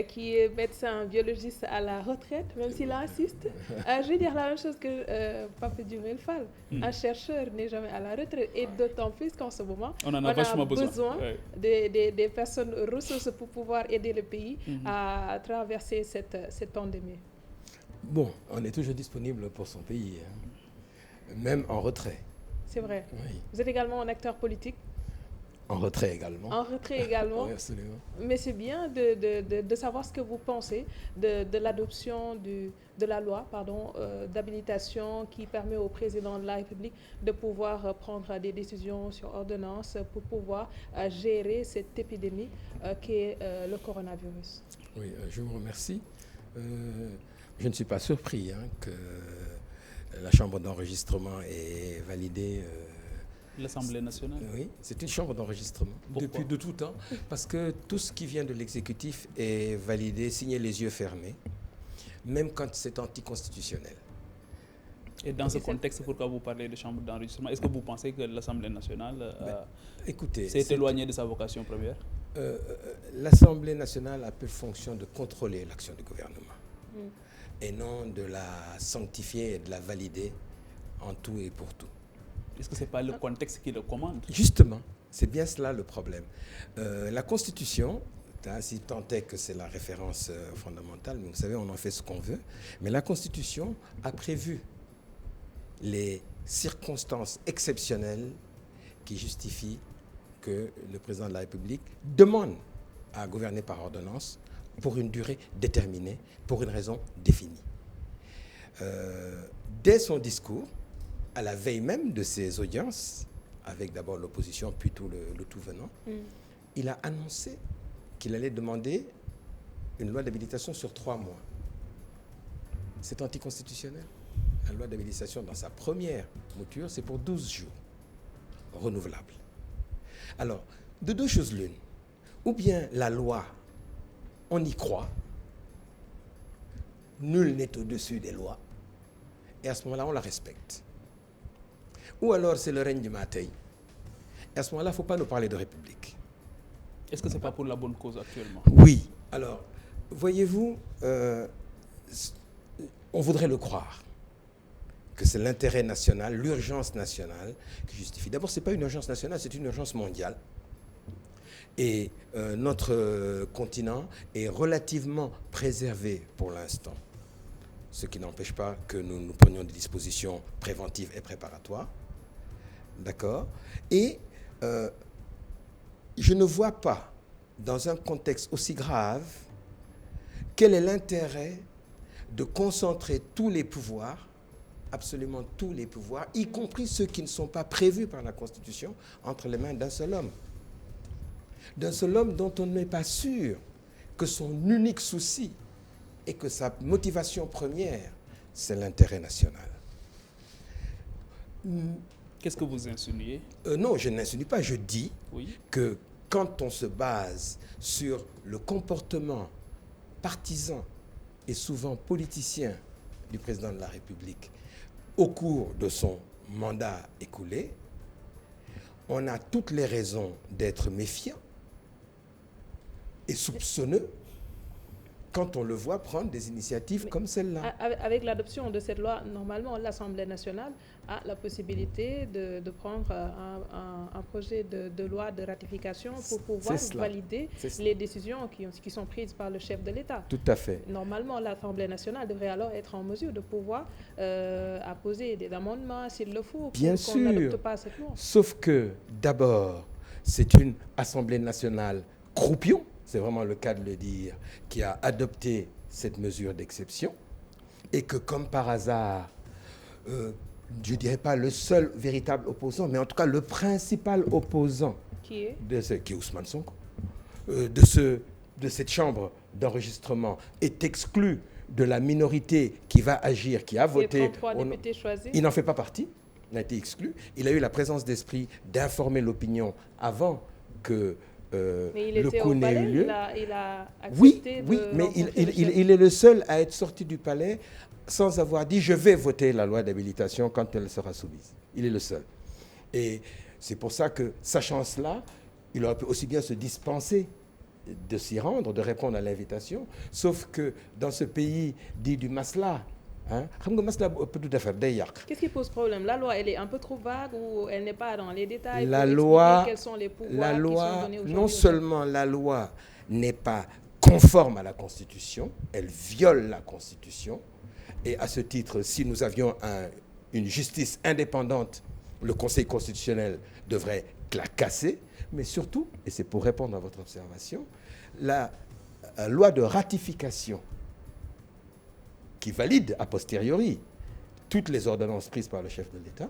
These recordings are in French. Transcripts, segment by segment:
qui est médecin biologiste à la retraite, même s'il insiste. Je vais dire la même chose que Pape Djibril Fall. Un chercheur n'est jamais à la retraite, et d'autant plus qu'en ce moment, on en a vachement besoin des personnes ressources pour pouvoir aider le pays à traverser cette pandémie. Bon, on est toujours disponible pour son pays, hein. Même en retrait. C'est vrai. Oui. Vous êtes également un acteur politique. En retrait également. En retrait également. Oui, absolument. Mais c'est bien de savoir ce que vous pensez de l'adoption de la loi d'habilitation qui permet au président de la République de pouvoir prendre des décisions sur ordonnance pour pouvoir gérer cette épidémie qui est le coronavirus. Oui, je vous remercie. Je ne suis pas surpris que la chambre d'enregistrement ait validé... l'Assemblée nationale. Oui, c'est une chambre d'enregistrement. Depuis de tout temps, parce que tout ce qui vient de l'exécutif est validé, signé les yeux fermés, même quand c'est anticonstitutionnel. Et dans ce contexte, pourquoi vous parlez de chambre d'enregistrement? Est-ce que vous pensez que l'Assemblée nationale s'est éloignée de sa vocation première? L'Assemblée nationale a peu fonction de contrôler l'action du gouvernement et non de la sanctifier et de la valider en tout et pour tout. Est-ce que ce n'est pas le contexte qui le commande? Justement, c'est bien cela le problème. La Constitution, si tant est que c'est la référence fondamentale, mais vous savez, on en fait ce qu'on veut, mais la Constitution a prévu les circonstances exceptionnelles qui justifient que le président de la République demande à gouverner par ordonnance pour une durée déterminée, pour une raison définie. Dès son discours, à la veille même de ces audiences, avec d'abord l'opposition, puis le tout venant, il a annoncé qu'il allait demander une loi d'habilitation sur 3 mois. C'est anticonstitutionnel. La loi d'habilitation, dans sa première mouture, c'est pour 12 jours, renouvelable. Alors, de deux choses l'une. Ou bien la loi, on y croit, nul n'est au-dessus des lois, et à ce moment-là, on la respecte. Ou alors c'est le règne du matin. Et à ce moment-là, il ne faut pas nous parler de république. Est-ce que ce n'est pas pour la bonne cause actuellement? Oui. Alors, voyez-vous, on voudrait le croire, que c'est l'intérêt national, l'urgence nationale qui justifie. D'abord, ce n'est pas une urgence nationale, c'est une urgence mondiale. Et notre continent est relativement préservé pour l'instant. Ce qui n'empêche pas que nous prenions des dispositions préventives et préparatoires. D'accord? Et je ne vois pas, dans un contexte aussi grave, quel est l'intérêt de concentrer tous les pouvoirs, absolument tous les pouvoirs, y compris ceux qui ne sont pas prévus par la Constitution, entre les mains d'un seul homme. D'un seul homme dont on n'est pas sûr que son unique souci et que sa motivation première, c'est l'intérêt national. Qu'est-ce que vous insinuez? Non, je n'insinue pas. Je dis que quand on se base sur le comportement partisan et souvent politicien du président de la République au cours de son mandat écoulé, on a toutes les raisons d'être méfiant et soupçonneux quand on le voit prendre des initiatives comme celle-là. Avec l'adoption de cette loi, normalement, l'Assemblée nationale a la possibilité de prendre un projet de loi de ratification pour pouvoir valider les décisions qui sont prises par le chef de l'État. Tout à fait. Normalement, l'Assemblée nationale devrait alors être en mesure de pouvoir apposer des amendements s'il le faut Bien pour qu'on n'adopte pas cette loi. Sauf que, d'abord, c'est une Assemblée nationale croupion, c'est vraiment le cas de le dire, qui a adopté cette mesure d'exception, et que comme par hasard, je ne dirais pas le seul véritable opposant, mais en tout cas le principal opposant qui est Ousmane Sonko, de cette chambre d'enregistrement est exclu de la minorité qui va agir, qui a voté. Il n'en fait pas partie, il a été exclu. Il a eu la présence d'esprit d'informer l'opinion avant que mais il le était coup au palais, n'ait eu lieu. Il a accepté oui, mais il est le seul à être sorti du palais sans avoir dit « je vais voter la loi d'habilitation quand elle sera soumise ». Il est le seul. Et c'est pour ça que, sachant cela, il aurait pu aussi bien se dispenser de s'y rendre, de répondre à l'invitation, sauf que dans ce pays dit du masla, qu'est-ce qui pose problème? La loi, elle est un peu trop vague ou elle n'est pas dans les détails? La loi, quels sont les pouvoirs qui sont donnés aujourd'hui? non seulement la loi n'est pas conforme à la Constitution, elle viole la Constitution. Et à ce titre, si nous avions une justice indépendante, le Conseil constitutionnel devrait la casser. Mais surtout, et c'est pour répondre à votre observation, la loi de ratification qui valide a posteriori toutes les ordonnances prises par le chef de l'État,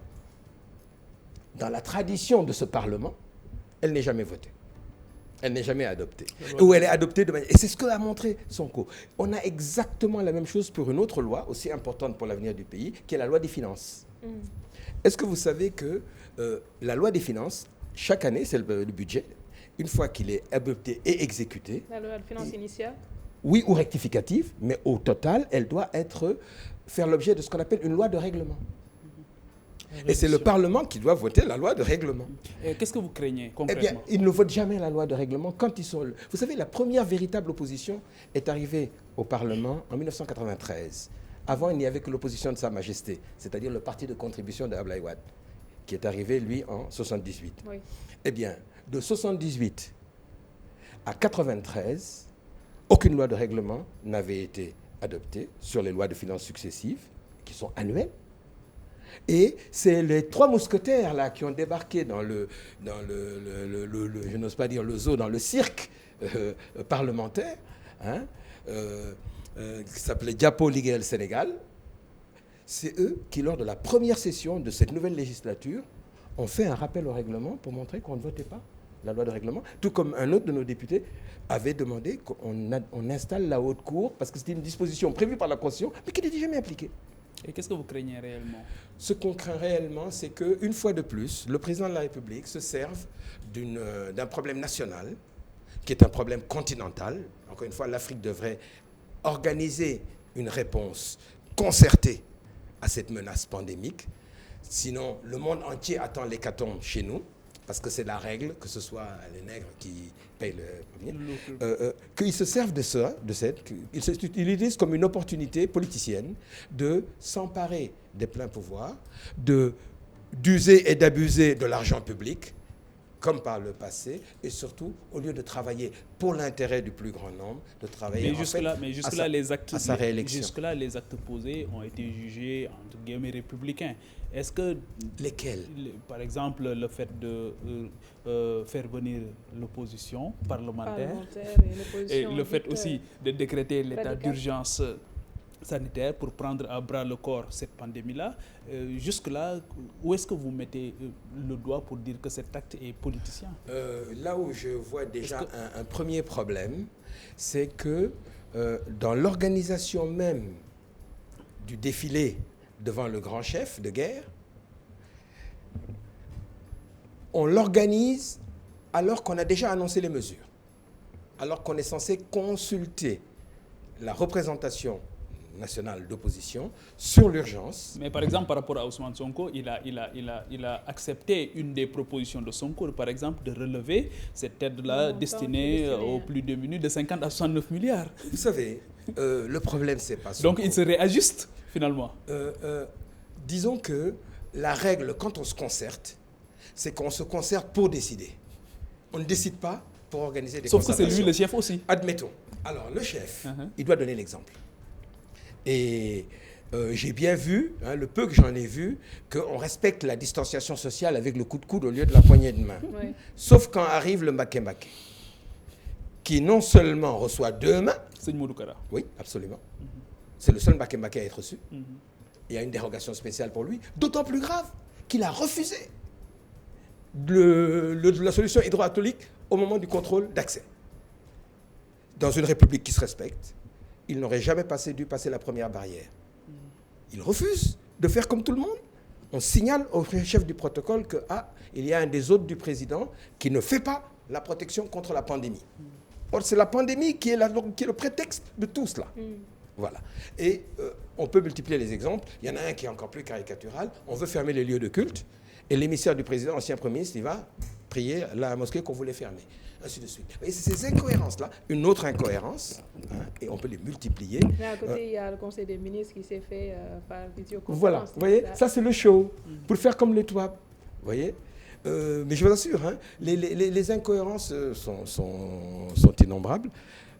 dans la tradition de ce Parlement, elle n'est jamais votée. Elle n'est jamais adoptée. Ou elle est adoptée de manière... Et c'est ce que a montré Sonko. On a exactement la même chose pour une autre loi, aussi importante pour l'avenir du pays, qui est la loi des finances. Est-ce que vous savez que la loi des finances, chaque année, c'est le budget, une fois qu'il est adopté et exécuté... La loi de finances initiale? Oui, ou rectificative, mais au total, elle doit faire l'objet de ce qu'on appelle une loi de règlement. Et c'est le Parlement qui doit voter la loi de règlement. Qu'est-ce que vous craignez concrètement? Eh bien, ils ne votent jamais la loi de règlement quand ils sont... Vous savez, la première véritable opposition est arrivée au Parlement en 1993. Avant, il n'y avait que l'opposition de Sa Majesté, c'est-à-dire le parti de contribution de Abdoulaye Wade, qui est arrivé, lui, en 78. Oui. Eh bien, de 78 à 93... aucune loi de règlement n'avait été adoptée sur les lois de finances successives, qui sont annuelles. Et c'est les trois mousquetaires là, qui ont débarqué dans je n'ose pas dire le zoo, dans le cirque parlementaire, qui s'appelait Diapo Liguel Sénégal. C'est eux qui, lors de la première session de cette nouvelle législature, ont fait un rappel au règlement pour montrer qu'on ne votait pas la loi de règlement, tout comme un autre de nos députés avait demandé qu'on installe la haute cour, parce que c'était une disposition prévue par la Constitution, mais qui n'était jamais appliquée. Et qu'est-ce que vous craignez réellement? Ce qu'on craint réellement, c'est qu'une fois de plus, le président de la République se serve d'un problème national, qui est un problème continental. Encore une fois, l'Afrique devrait organiser une réponse concertée à cette menace pandémique. Sinon, le monde entier attend l'hécatombe chez nous, parce que c'est la règle, que ce soit les nègres qui payent le premier, qu'ils se servent de ça, ils l'utilisent comme une opportunité politicienne de s'emparer des pleins pouvoirs, d'user et d'abuser de l'argent public, comme par le passé, et surtout, au lieu de travailler pour l'intérêt du plus grand nombre, de travailler à sa réélection. Jusque-là, les actes posés ont été jugés, entre guillemets, républicains. Est-ce que... Lesquels? Par exemple, le fait de faire venir l'opposition parlementaire et le fait aussi de décréter l'état d'urgence sanitaire pour prendre à bras le corps cette pandémie-là. Jusque-là, où est-ce que vous mettez le doigt pour dire que cet acte est politicien? Là où je vois déjà un premier problème, c'est que dans l'organisation même du défilé devant le grand chef de guerre, on l'organise alors qu'on a déjà annoncé les mesures, alors qu'on est censé consulter la représentation nationale d'opposition sur l'urgence. Mais par exemple, par rapport à Ousmane Sonko, il a accepté une des propositions de Sonko, par exemple, de relever cette aide-là destinée aux plus démunis de 50 à 69 milliards. Vous savez, le problème, c'est pas Sonko. Donc il se réajuste, finalement. Disons que la règle, quand on se concerte, c'est qu'on se concerte pour décider. On ne décide pas pour organiser des concertations. Sauf que c'est lui le chef aussi. Admettons. Alors, le chef, il doit donner l'exemple. Et j'ai bien vu, le peu que j'en ai vu, qu'on respecte la distanciation sociale avec le coup de coude au lieu de la poignée de main. Oui. Sauf quand arrive le Mbaké, qui non seulement reçoit 2 mains... C'est Moudoukara. Oui, absolument. C'est le seul Mbaké à être reçu. Il y a une dérogation spéciale pour lui, d'autant plus grave qu'il a refusé la solution hydroalcoolique au moment du contrôle d'accès. Dans une république qui se respecte, il n'aurait jamais dû passer la première barrière. Il refuse de faire comme tout le monde. On signale au chef du protocole qu'il y a un des hôtes du président qui ne fait pas la protection contre la pandémie. Or, c'est la pandémie qui est le prétexte de tout cela. Voilà. Et on peut multiplier les exemples. Il y en a un qui est encore plus caricatural. On veut fermer les lieux de culte. Et l'émissaire du président, ancien Premier ministre, il va prier la mosquée qu'on voulait fermer. ainsi de suite. Et c'est ces incohérences-là, une autre incohérence, et on peut les multiplier. Mais à côté, il y a le Conseil des ministres qui s'est fait par vidéoconférence. Voilà, vous voyez, ça c'est le show, pour faire comme les toits. Vous voyez, mais je vous assure, les incohérences sont innombrables.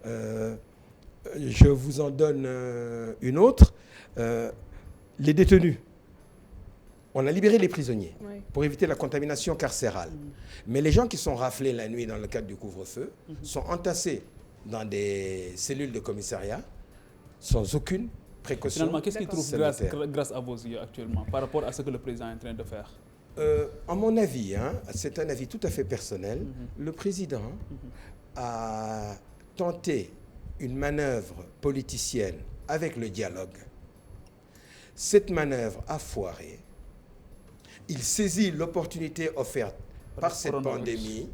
Je vous en donne une autre. Les détenus. On a libéré les prisonniers pour éviter la contamination carcérale. Mais les gens qui sont raflés la nuit dans le cadre du couvre-feu sont entassés dans des cellules de commissariat sans aucune précaution. Finalement, qu'est-ce qu'ils trouvent grâce à vos yeux actuellement par rapport à ce que le président est en train de faire? À mon avis, c'est un avis tout à fait personnel, le président a tenté une manœuvre politicienne avec le dialogue. Cette manœuvre a foiré. Il saisit l'opportunité offerte par cette pandémie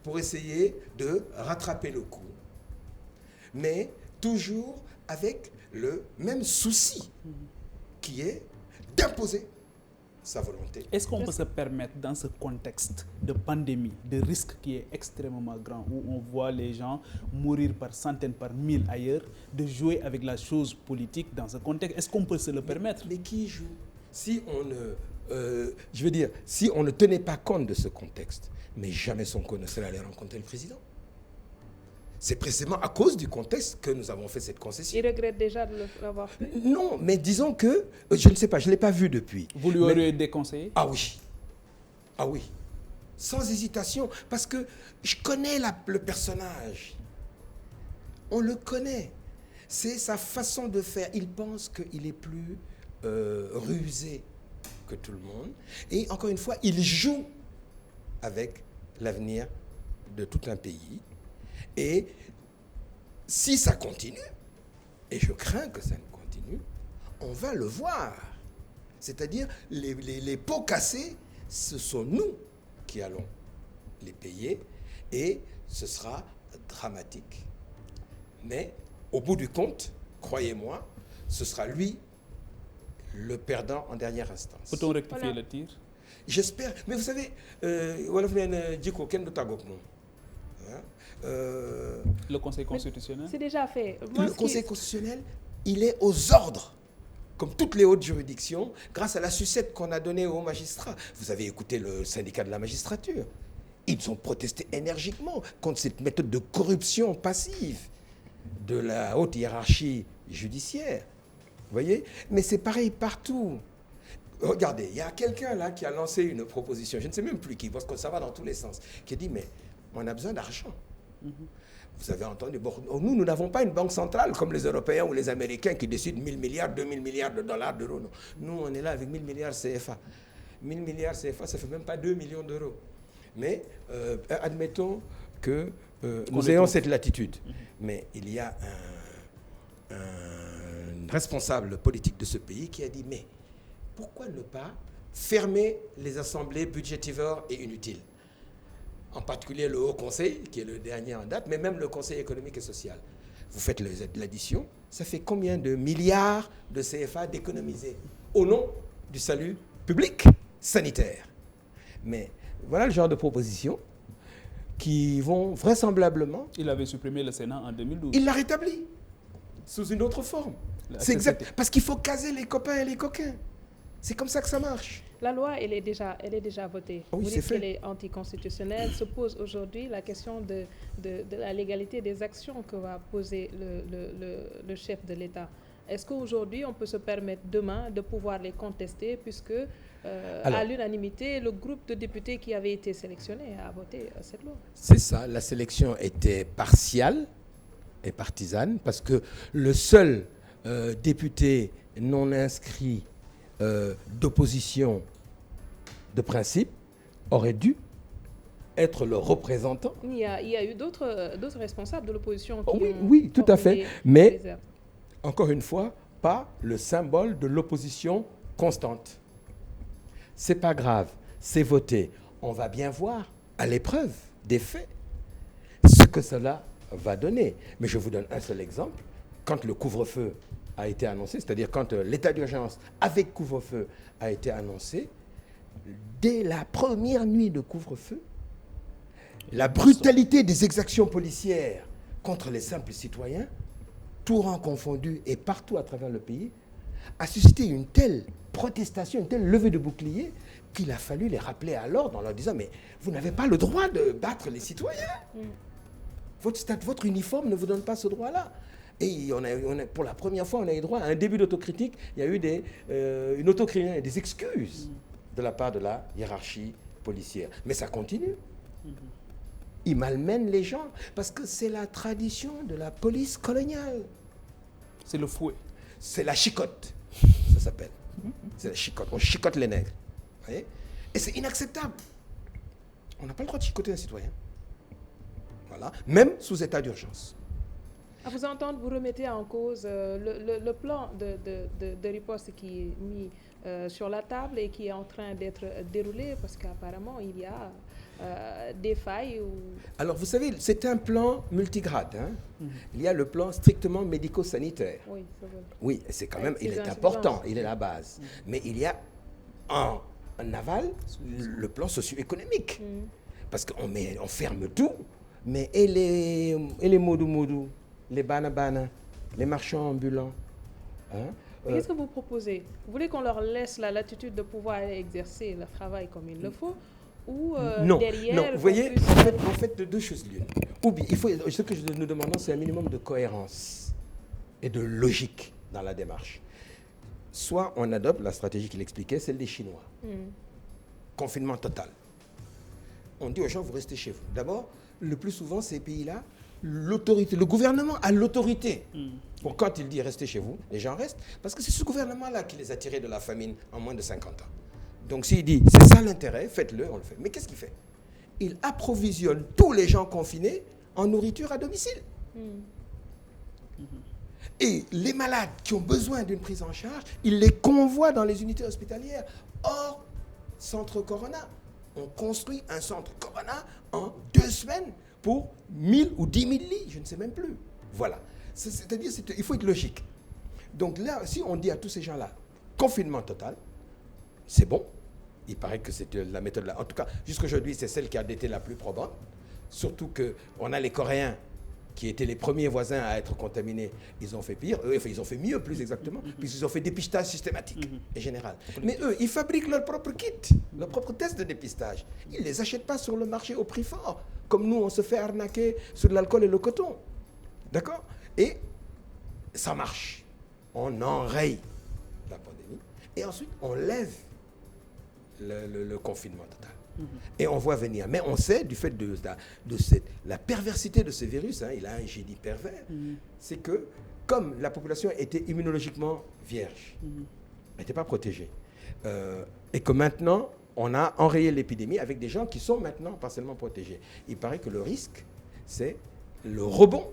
pour essayer de rattraper le coup, mais toujours avec le même souci qui est d'imposer sa volonté. Est-ce qu'on peut se permettre, dans ce contexte de pandémie, de risque qui est extrêmement grand, où on voit les gens mourir par centaines, par mille ailleurs, de jouer avec la chose politique dans ce contexte? Est-ce qu'on peut se le permettre? Mais qui joue? Si on ne, si on ne tenait pas compte de ce contexte, mais jamais Sonko ne serait allé rencontrer le président. C'est précisément à cause du contexte que nous avons fait cette concession. Il regrette déjà de l'avoir fait? Non, mais disons que, je ne sais pas, je ne l'ai pas vu depuis. Vous lui auriez déconseillé? Ah oui. Ah oui. Sans hésitation. Parce que je connais le personnage. On le connaît. C'est sa façon de faire. Il pense qu'il est plus rusé que tout le monde. Et encore une fois, il joue avec l'avenir de tout un pays. Et si ça continue, et je crains que ça ne continue, on va le voir. C'est-à-dire, les pots cassés, ce sont nous qui allons les payer, et ce sera dramatique. Mais au bout du compte, croyez-moi, ce sera lui le perdant en dernière instance. Peut-on rectifier le tir? J'espère. Mais vous savez, le Conseil constitutionnel? C'est déjà fait. Le Conseil constitutionnel, il est aux ordres, comme toutes les hautes juridictions, grâce à la sucette qu'on a donnée aux magistrats. Vous avez écouté le syndicat de la magistrature. Ils ont protesté énergiquement contre cette méthode de corruption passive de la haute hiérarchie judiciaire. Vous voyez? Mais c'est pareil partout. Regardez, il y a quelqu'un là qui a lancé une proposition, je ne sais même plus qui, parce que ça va dans tous les sens, qui a dit, mais on a besoin d'argent. Vous avez entendu, bon, nous n'avons pas une banque centrale comme les Européens ou les Américains qui décident 1000 milliards, 2000 milliards de dollars, d'euros. Non. Nous, on est là avec 1000 milliards CFA. 1000 milliards CFA, ça ne fait même pas 2 millions d'euros. Mais admettons que nous ayons cette latitude. Mais il y a un responsable politique de ce pays qui a dit, mais pourquoi ne pas fermer les assemblées budgétivores et inutiles? En particulier le Haut Conseil, qui est le dernier en date, mais même le Conseil économique et social. Vous faites l'addition, ça fait combien de milliards de CFA d'économiser au nom du salut public sanitaire? Mais voilà le genre de propositions qui vont vraisemblablement... Il avait supprimé le Sénat en 2012. Il l'a rétabli, sous une autre forme. C'est exact, parce qu'il faut caser les copains et les coquins. C'est comme ça que ça marche. La loi, elle est déjà votée. Oui, vous dites qu'elle est anticonstitutionnelle. Se pose aujourd'hui la question de la légalité des actions que va poser le chef de l'État. Est-ce qu'aujourd'hui, on peut se permettre demain de pouvoir les contester puisque, à l'unanimité, le groupe de députés qui avait été sélectionné a voté cette loi? C'est ça. La sélection était partiale et partisane parce que le seul député non inscrit d'opposition de principe aurait dû être le représentant. Il y a eu d'autres responsables de l'opposition qui oui, tout à fait. Mais, encore une fois, pas le symbole de l'opposition constante. C'est pas grave, c'est voté. On va bien voir, à l'épreuve des faits, ce que cela va donner. Mais je vous donne un seul exemple. Quand le couvre-feu a été annoncé, c'est-à-dire quand l'état d'urgence avec couvre-feu a été annoncé, dès la première nuit de couvre-feu, La brutalité des exactions policières contre les simples citoyens, tout rang confondu et partout à travers le pays, a suscité une telle protestation, une telle levée de bouclier qu'il a fallu les rappeler à l'ordre en leur disant « Mais vous n'avez pas le droit de battre les citoyens. Votre uniforme ne vous donne pas ce droit-là. » Et pour la première fois, on a eu droit à un début d'autocritique. Il y a eu une autocritique, des excuses de la part de la hiérarchie policière. Mais ça continue. Ils malmènent les gens parce que c'est la tradition de la police coloniale. C'est le fouet. C'est la chicotte, ça s'appelle. C'est la chicotte. On chicote les nègres. Vous voyez? Et c'est inacceptable. On n'a pas le droit de chicoter un citoyen. Voilà. Même sous état d'urgence. À vous entendre, vous remettez en cause le plan de riposte qui est mis sur la table et qui est en train d'être déroulé parce qu'apparemment il y a des failles. Alors vous savez, c'est un plan multigrade. Hein? Il y a le plan strictement médico-sanitaire. Oui, c'est vrai. Oui, c'est quand même, il est important, il est la base. Mais il y a en aval le plan socio-économique. Parce on ferme tout, mais et les modou-modou, les bana-bana, les marchands ambulants. Hein? Qu'est-ce que vous proposez? Vous voulez qu'on leur laisse la latitude de pouvoir aller exercer leur travail comme il le faut ou non, derrière... Non, vous voyez, en fait, deux choses l'une. Ou bien, ce que nous demandons, c'est un minimum de cohérence et de logique dans la démarche. Soit on adopte la stratégie qu'il expliquait, celle des Chinois. Confinement total. On dit aux gens, vous restez chez vous. D'abord, le plus souvent, ces pays-là, l'autorité, le gouvernement a l'autorité. Pour quand il dit restez chez vous, les gens restent. Parce que c'est ce gouvernement-là qui les a tirés de la famine en moins de 50 ans. Donc s'il dit c'est ça l'intérêt, faites-le, on le fait. Mais qu'est-ce qu'il fait? Il approvisionne tous les gens confinés en nourriture à domicile. Et les malades qui ont besoin d'une prise en charge, il les convoie dans les unités hospitalières. Hors centre Corona. On construit un centre Corona en 2 semaines pour 1000 ou 10 000 lits, je ne sais même plus. Voilà. C'est-à-dire, il faut être logique. Donc là, si on dit à tous ces gens-là, confinement total, c'est bon. Il paraît que c'est la méthode là. En tout cas, jusqu'aujourd'hui, c'est celle qui a été la plus probante. Surtout qu'on a les Coréens qui étaient les premiers voisins à être contaminés. Ils ont fait pire. Eux, ils ont fait mieux, plus exactement, puisqu'ils ont fait dépistage systématique et général. Mais eux, ils fabriquent leur propre kit, leur propre test de dépistage. Ils ne les achètent pas sur le marché au prix fort, comme nous, on se fait arnaquer sur l'alcool et le coton. D'accord? Et ça marche. On enraye la pandémie. Et ensuite, on lève le confinement total. Et on voit venir. Mais on sait, du fait de la perversité de ce virus, hein, il a un génie pervers, c'est que comme la population était immunologiquement vierge, elle n'était pas protégée, et que maintenant, on a enrayé l'épidémie avec des gens qui sont maintenant partiellement protégés. Il paraît que le risque, c'est le rebond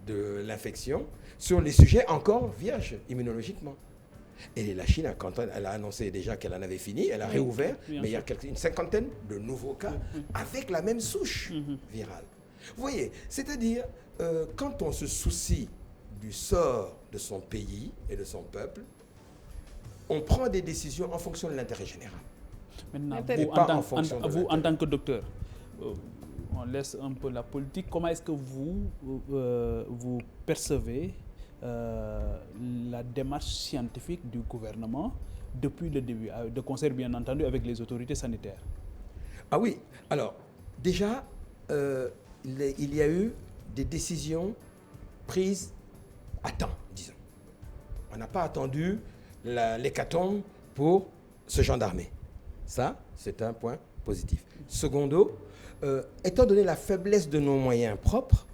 de l'infection sur les sujets encore vierges immunologiquement. Et la Chine, quand elle a annoncé déjà qu'elle en avait fini, elle a réouvert, mais il y a une 50aine de nouveaux cas avec la même souche virale. Vous voyez, c'est-à-dire, quand on se soucie du sort de son pays et de son peuple, on prend des décisions en fonction de l'intérêt général. Maintenant, vous, en tant que docteur, on laisse un peu la politique. Comment est-ce que vous percevez la démarche scientifique du gouvernement depuis le début, de concert bien entendu avec les autorités sanitaires? Ah oui, alors déjà, il y a eu des décisions prises à temps, disons. On n'a pas attendu l'hécatombe pour se gendarmer. Ça, c'est un point positif. Secondo, étant donné la faiblesse de nos moyens propres,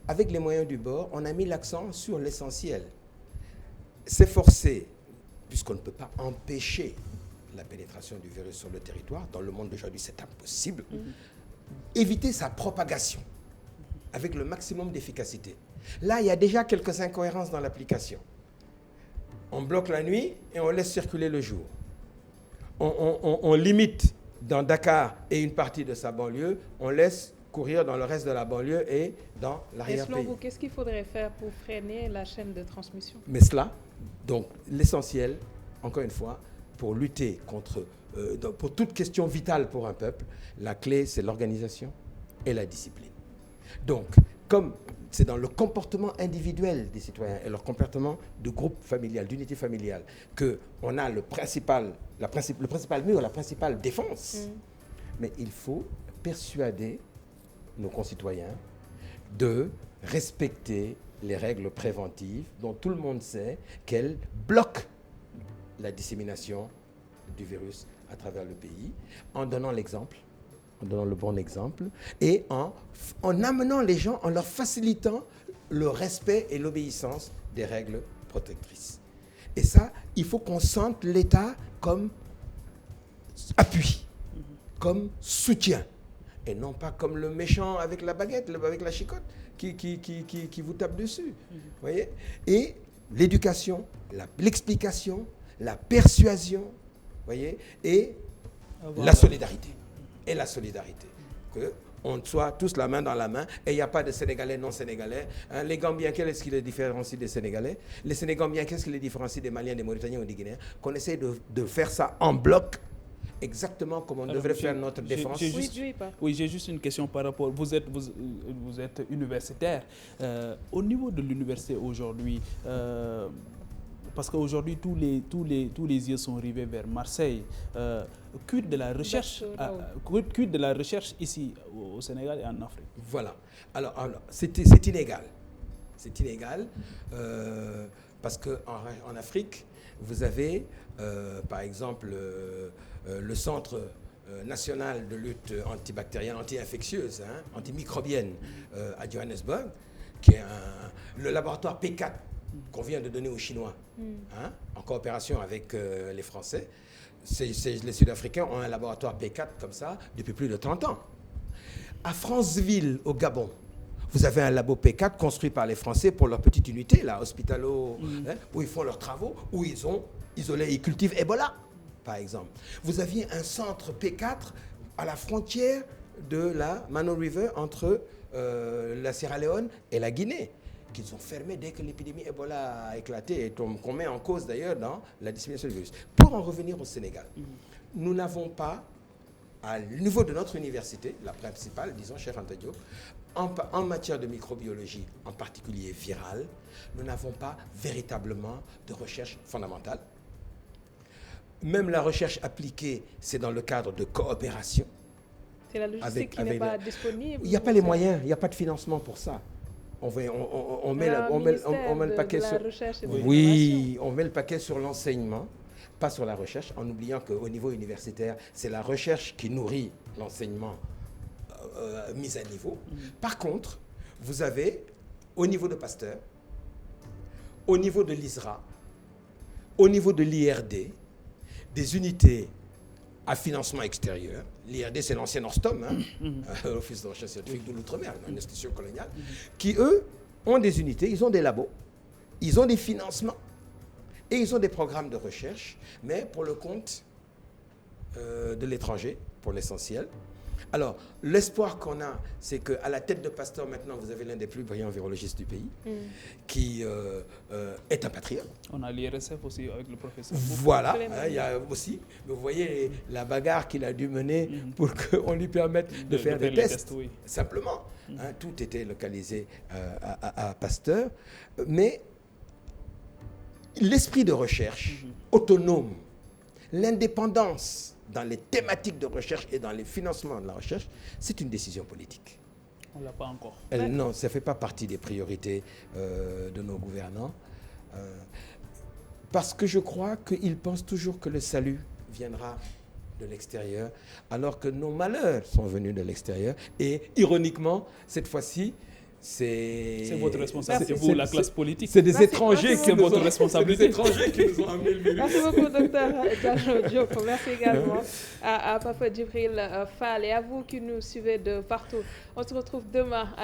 avec les moyens du bord, on a mis l'accent sur l'essentiel. S'efforcer, puisqu'on ne peut pas empêcher la pénétration du virus sur le territoire, dans le monde d'aujourd'hui c'est impossible, éviter sa propagation avec le maximum d'efficacité. Là, il y a déjà quelques incohérences dans l'application. On bloque la nuit et on laisse circuler le jour. On limite dans Dakar et une partie de sa banlieue, on laisse courir dans le reste de la banlieue et dans l'arrière-pays. Et selon vous, qu'est-ce qu'il faudrait faire pour freiner la chaîne de transmission? Mais cela, donc l'essentiel, encore une fois, pour lutter contre, pour toute question vitale pour un peuple, la clé c'est l'organisation, et la discipline. Donc, comme c'est dans le comportement individuel des citoyens et leur comportement de groupe familial, d'unité familiale, qu'on a le principal mur, la principale défense. Mais il faut persuader nos concitoyens de respecter les règles préventives dont tout le monde sait qu'elles bloquent la dissémination du virus à travers le pays, en donnant l'exemple, en donnant le bon exemple, et en amenant les gens, en leur facilitant le respect et l'obéissance des règles protectrices. Et ça, il faut qu'on sente l'État comme appui, comme soutien, et non pas comme le méchant avec la baguette, avec la chicotte, qui vous tape dessus. Voyez ? Et l'éducation, l'explication, la persuasion, voyez, et la solidarité. Et la solidarité. Qu'on soit tous la main dans la main, et il n'y a pas de Sénégalais non Sénégalais. Hein, les Gambiens, qu'est-ce qui les différencie des Sénégalais? Les Sénégambiens, qu'est-ce qui les différencie des Maliens, des Mauritaniens ou des Guinéens? Qu'on essaie de faire ça en bloc, exactement comme on devrait faire notre défense. J'ai juste une question par rapport. Vous êtes universitaire. Au niveau de l'université aujourd'hui, parce qu'aujourd'hui tous les yeux sont rivés vers Marseille. Quid de la recherche, quid de la recherche ici au Sénégal et en Afrique? Voilà. Alors c'est inégal. C'est inégal parce qu'en Afrique, vous avez par exemple le Centre national de lutte antibactérienne, anti-infectieuse, antimicrobienne à Johannesburg, qui est le laboratoire P4 qu'on vient de donner aux Chinois, en coopération avec les Français. Les Sud-Africains ont un laboratoire P4 comme ça depuis plus de 30 ans. À Franceville, au Gabon, vous avez un labo P4 construit par les Français pour leur petite unité, là, hospitalo, où ils font leurs travaux, où ils ont isolé, ils cultivent Ebola, par exemple. Vous aviez un centre P4 à la frontière de la Mano River entre la Sierra Leone et la Guinée, qu'ils ont fermé dès que l'épidémie Ebola a éclaté et qu'on met en cause d'ailleurs dans la dissémination du virus. Pour en revenir au Sénégal, nous n'avons pas, à niveau de notre université, la principale, disons, Cheikh Anta Diop, en matière de microbiologie, en particulier virale, nous n'avons pas véritablement de recherche fondamentale. Même la recherche appliquée, c'est dans le cadre de coopération. C'est la logistique qui n'est pas disponible. Il n'y a pas les moyens, il n'y a pas de financement pour ça. On met le paquet sur... Oui, on met le paquet sur l'enseignement, pas sur la recherche, en oubliant qu'au niveau universitaire, c'est la recherche qui nourrit l'enseignement mis à niveau. Par contre, vous avez, au niveau de Pasteur, au niveau de l'ISRA, au niveau de l'IRD, des unités à financement extérieur. L'IRD, c'est l'ancien Orstom, l'Office de recherche scientifique de l'outre-mer, une institution coloniale, qui, eux, ont des unités, ils ont des labos, ils ont des financements et ils ont des programmes de recherche, mais pour le compte de l'étranger, pour l'essentiel. Alors, l'espoir qu'on a, c'est qu'à la tête de Pasteur, maintenant, vous avez l'un des plus brillants virologistes du pays, qui est un patriote. On a l'IRSF aussi avec le professeur. Voilà, il y a aussi, vous voyez la bagarre qu'il a dû mener pour qu'on lui permette de faire des tests. Oui. Simplement, tout était localisé à Pasteur, mais l'esprit de recherche autonome, l'indépendance dans les thématiques de recherche et dans les financements de la recherche, c'est une décision politique. On ne l'a pas encore. Non, ça ne fait pas partie des priorités de nos gouvernants. Parce que je crois qu'ils pensent toujours que le salut viendra de l'extérieur, alors que nos malheurs sont venus de l'extérieur. Et ironiquement, cette fois-ci, c'est votre responsabilité, vous, la classe politique. C'est des étrangers qui votre responsabilité. C'est des étrangers qui nous ont amené le virus. Merci beaucoup, docteur Diallo Diop. Merci également à Papa Djibril Fall et à vous qui nous suivez de partout. On se retrouve demain.